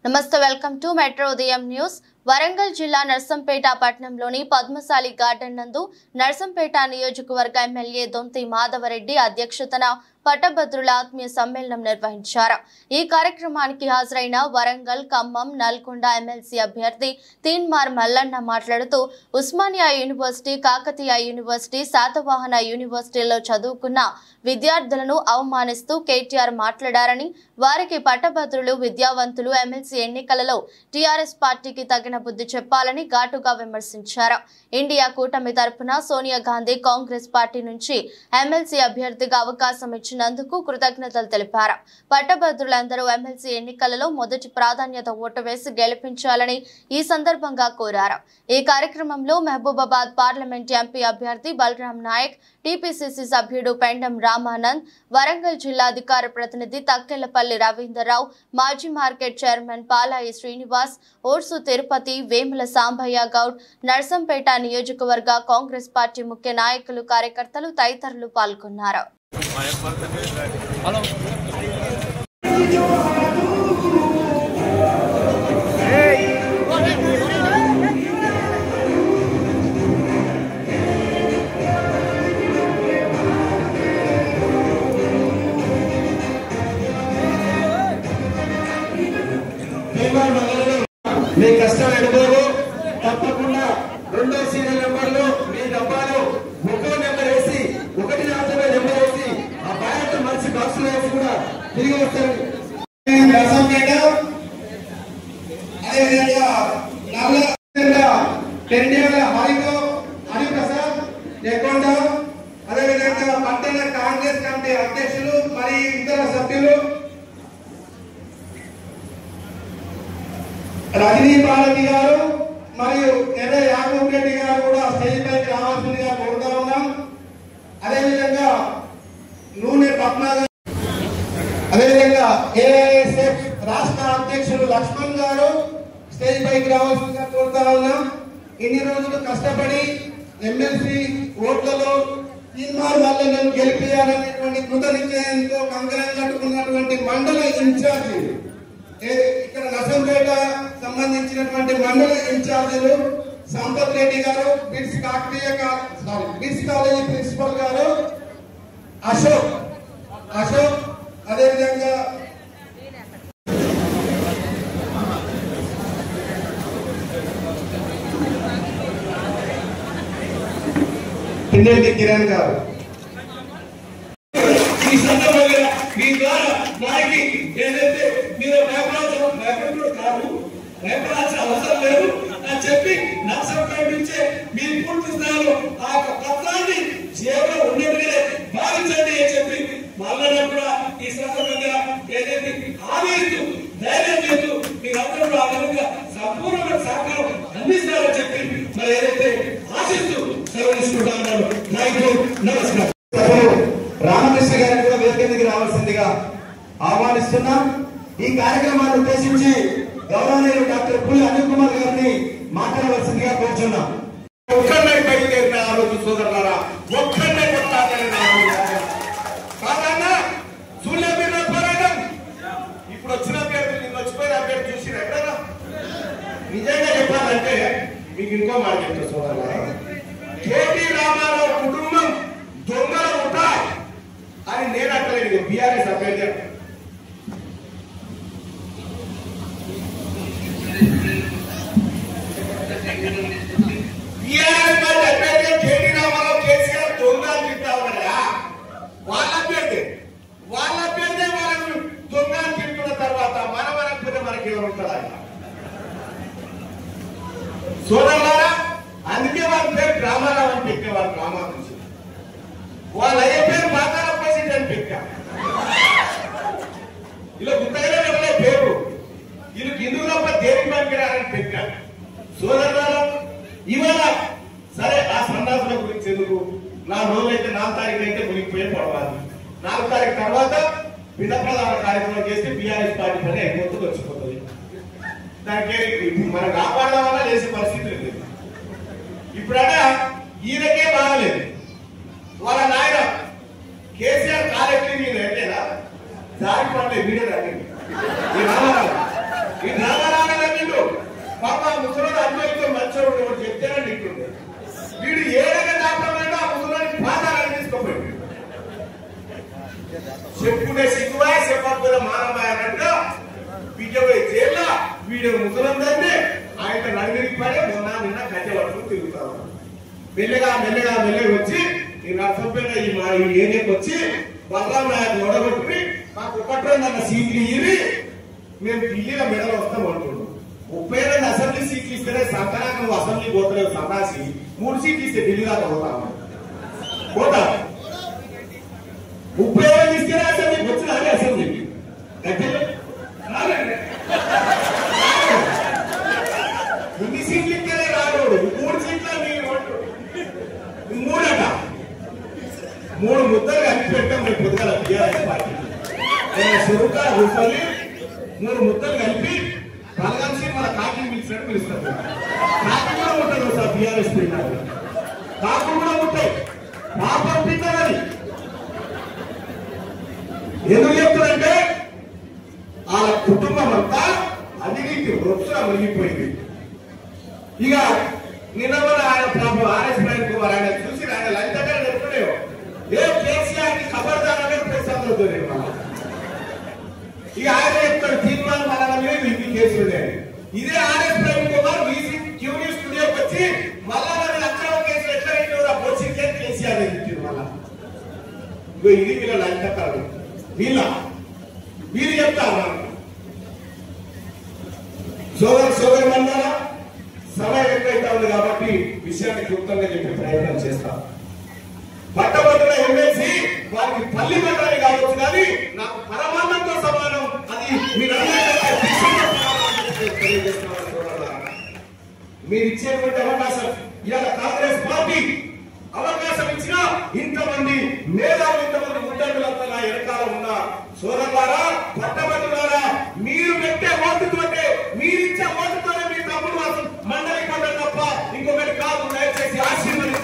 నమస్తే welcome to metro ఉదయం news. Warangal జిల్లా నర్సంపేట పట్టణంలోని పద్మశాలి గార్డెన్ నందు నర్సంపేట నియోజకవర్గ ఎమ్మెల్యే దొంతి మాధవరెడ్డి అధ్యక్షతన పట్టభద్రుల ఆత్మీయ సమ్మేళనం నిర్వహించారు। ఈ కార్యక్రమానికి హాజరైన వరంగల్, ఖమ్మం, నల్గొండ ఎమ్మెల్సీ అభ్యర్థి తీన్మార్ మల్లన్న మాట్లాడుతూ ఉస్మానియా యూనివర్సిటీ, కాకతీయ యూనివర్సిటీ, శాతవాహన యూనివర్సిటీలో చదువుకున్న విద్యార్థులను అవమానిస్తూ కేటీఆర్ మాట్లాడారని, వారికి పట్టభద్రులు విద్యావంతులు ఎమ్మెల్సీ ఎన్నికలలో టీఆర్ఎస్ పార్టీకి తగిన బుద్ధి చెప్పాలని ఘాటుగా విమర్శించారు। ఇండియా కూటమి తరపున సోనియా గాంధీ కాంగ్రెస్ పార్టీ నుంచి ఎమ్మెల్సీ అభ్యర్థిగా అవకాశం ఇచ్చినందుకు కృతజ్ఞతలు తెలిపారు। పట్టభద్రులందరూ ఎమ్మెల్సీ ఎన్నికలలో మొదటి ప్రాధాన్యత ఓటు వేసి గెలిపించాలని ఈ సందర్భంగా కోరారు। ఈ కార్యక్రమంలో మహబూబాబాద్ పార్లమెంట్ ఎంపీ అభ్యర్థి బలరాం నాయక్, టీపీసీసీ సభ్యుడు పెండం రామానంద్, వరంగల్ జిల్లా అధికార ప్రతినిధి తక్కెళ్లపల్లి రవీంద్రరావు, మాజీ మార్కెట్ చైర్మన్ పాలాయి శ్రీనివాస్, ఓర్సు తిరుపతి, వేముల సాంబయ్య గౌడ్, నర్సంపేట నియోజకవర్గ కాంగ్రెస్ పార్టీ ముఖ్య నాయకులు, కార్యకర్తలు తదితరులు పాల్గొన్నారు। మీ కష్టం ఎడబోరు తప్పకుండా రెండో సీరియల్ నెంబర్లో మీ డబ్బాలో ఒక్కో నెంబర్ వేసి, ఒకటి మాత్రమే నెంబర్ వేసి ఆ బ్యాలెట్ మంచి బాక్స్ వేసి కూడా తిరిగి వస్తారు। అదేవిధంగా హరిప్రసాద్ నెక్కొండ, అదేవిధంగా పట్టణ కాంగ్రెస్ కమిటీ అధ్యక్షులు మరియు ఇతర సభ్యులు రజనీ బాలకి గారు మరియు ఎర్ర యాకూబ్ రెడ్డి గారు కూడా స్టేజ్ పైకి రావాల్సిందిగా కోరుతా ఉన్నాం। అదేవిధంగా నూనె పద్మనాభ, అదేవిధంగా ఏఐఎస్ఎఫ్ రాష్ట్ర అధ్యక్షులు లక్ష్మణ్ గారు స్టేజ్ పైకి రావాల్సిందిగా కోరుతా ఉన్నాం। ఇన్ని రోజులు కష్టపడి ఎమ్మెల్సీ ఓట్లలో తీన్మార్ మల్లన్నను గెలిపించాలనేటువంటి కృత నిశ్చయంతో కంకణం కట్టుకున్నటువంటి మండల ఇన్ఛార్జి, ఇక్కడ నర్సంపేట సంబంధించినటువంటి మండల ఇన్ఛార్జీలు సంపత్ రెడ్డి గారు, బిట్స్ కాలేజీ ప్రిన్సిపల్ గారు అశోక్, అదేవిధంగా కిందటి కిరణ్ గారు, ఈ సందర్భంగా మీ ద్వారా వారికి ఏదైతే మీరు భయపడాల్సిన అవసరం లేదు అని చెప్పి నర్సంపేట నుంచే మీ పూర్తి స్థాయిలో ఆ యొక్క పత్రాన్ని జేబులో ఉన్నట్టుగానే భావించండి అని చెప్పి వాళ్ళని కూడా ఈ సందర్భంగా ఏదైతే ఆవేస్తూ ధైర్యం చేస్తూ మీరందరూ కూడా ఆ విధంగా సంపూర్ణమైన సహకారం అందిస్తారని చెప్పి మరి ఏదైతే ఆశిస్తూ సెలవు తీసుకుంటా ఉన్నారు। నాయకులు నమస్కారం। రామకృష్ణ గారిని కూడా వేదిక రావాల్సిందిగా ఆహ్వానిస్తున్నాం। ఈ కార్యక్రమాన్ని ఉద్దేశించి గౌరవనీయులు డాక్టర్ పుల్లి అనిల్ కుమార్ గారిని మాట్లాడవలసిందిగా కోరుచున్నాం। ఒక్కరినే బయలుదేరిన ఆ రోజు సోదరులారా, ఒక్కరినే సూర్యపీఠ పోరాటం ఇప్పుడు వచ్చిన అభ్యర్థులు, నిన్న వచ్చిపోయిన అభ్యర్థి చూసి ఎక్కడైనా నిజంగా చెప్పాలంటే మీకు ఇంకో మాట చెప్తా సోదరులారా, కేటీ రామారావు కుటుంబం దొంగల ముఠ అని నేను అంటలేదు, బీఆర్ఎస్ అభ్యర్థి కేటీ రామారావు కేసీఆర్ దొంగ అని తింటావు కదా, వాళ్ళ అభ్యర్థి వాళ్ళను దొంగ అని తింటున్న తర్వాత మనం అనకపోతే మనకి ఏమంటారా సోదరులారా? అందుకే వాళ్ళ పేరు రామారావు అని పెట్టేవారు, రామా నుంచి వాళ్ళ అయ్యే పేరు బాగా అపోజిట్ అని పెట్టా, ఇలా గుర్తగా పెట్టలే పేరు, వీళ్ళు హిందూ తప్ప దేనికి పనికిరారని పెట్టారు। సోదరులారా, ఇవాళ సరే ఆ సందాసుల గురించి ఎందుకు, 4 రోజులైతే 4 తారీఖు అయితే మునిగిపోయే పడవాలి, 4 తారీఖు తర్వాత విధ ప్రధాన కార్యక్రమం చేస్తే బీఆర్ఎస్ పార్టీ పని అయిపోతుంది, వచ్చిపోతుంది, దానికి మనం కాపాడదామన్నా లేసే పరిస్థితి లేదు। ఇప్పుడన్నా ఈయనకే బాగలేదు, వాళ్ళ నాయన కేసీఆర్ కాలెక్కి నేను వెళ్ళేదా దారి పడలేదు వీడియో ఈ రామారావు పాప ముసలోడు అన్వయితో మంచోడు ఒకటి చెప్తేనే ఇట్లుండే వీడు ఏడగా దాపడమైనా ఆ ముసలోని పాదాలని తీసుకోపోయాడు చెప్పుకునే సిగ్గువా చెప్పకపోతే మానవా అన్నట్టుగా బీజేపీ జైల్లో వీడియో ముసలందరినీ ఆయన నడిమికి పడే మొన్న నిన్న కట్టె పట్టుకుని తిరుగుతారు మెల్లగా మెల్లగా మెల్లగా వచ్చి ఈ నర్సంపేట ఈ ఏరియాకి వచ్చి బలరాం నాయకు ఓడగొట్టుకుని మాకు 1-2 సీట్లు ఇవి మేము ఢిల్లీలో మెడలు వస్తాం అనుకుంటున్నాం 32 అసెంబ్లీ సీట్లు ఇస్తేనే సంకరాకు నువ్వు అసెంబ్లీ పోతలేవు సన్నాసి 3 సీట్లు ఇస్తే ఢిల్లీ దాకా పోతాము పోతా 30 ఇస్తేనే అసెంబ్లీకి వచ్చిన అదే అసెంబ్లీకి ఇన్ని సీట్లు ఇస్తేనే రాడు 3 సీట్ల మీరు 3 ముద్దలు కలిపి పెట్టాం రేపు పొద్దుగా టీఆర్ఎస్ పార్టీ చెరుక రూపాయలు 3 ముద్దలు కలిపి పలగంచి మన కాకి పిలిచినట్టు పిలుస్తారు కాకి కూడా ఉంటుంది సార్ టీఆర్ఎస్ పిల్లలు కాకులు కూడా ఉంటాయి పాపం పిల్లలని ఎందుకు చెప్తారంటే వాళ్ళ కుటుంబం అంతా అవినీతి రొచ్చున మునిగిపోయింది ఇక నిన్న ఆయన ప్రాబ్లం ఆర్ఎస్ బ్యాంకు ఆయన చూసి ఆయన లంచగా చెప్పుకునేవో ఏ కేసీఆర్ కి ఖబర్దారనే ప్రశ్నతో ఇక ఆయన చెప్తాడు తీర్మానం మన ఇంటి కేసులు ఇదే ఆర్ఎస్ బ్యాంకు వీసీ క్యూనీ స్టూడియోకి వచ్చి మళ్ళా అక్రమ కేసులు ఎట్లా పెట్టిన పోసి కేసీఆర్ చెప్పింది మళ్ళా ఇది వీళ్ళ లంచకాలు వీళ్ళు చెప్తారు సోదరు మండల సమయం ఎక్కువైతా ఉంది కాబట్టి విషయాన్ని క్లుప్తంగా చెప్పే ప్రయత్నం చేస్తాం పట్టభద్రుల ఎమ్మెల్సీ వారికి పల్లి మండలి కావచ్చు కానీ నాకు పరమాన్నంతో సమానం అది మీరు ఇచ్చేటువంటి అవకాశం ఇవాళ కాంగ్రెస్ పార్టీ అవకాశం ఇచ్చిన ఇంతమంది మేధావులు ఇంతమంది ముద్దండులంతా నా వెనకాల ఉన్న సోదరులారా పట్టభద్రులారా మీరు పెట్టే ఓటుతోటే మీరిచ్చే ఓటుతోనే మీ తమ్ముడు మండలి కొండ తప్ప ఇంకొకటి కాదు దయచేసి ఆశీర్వదించారు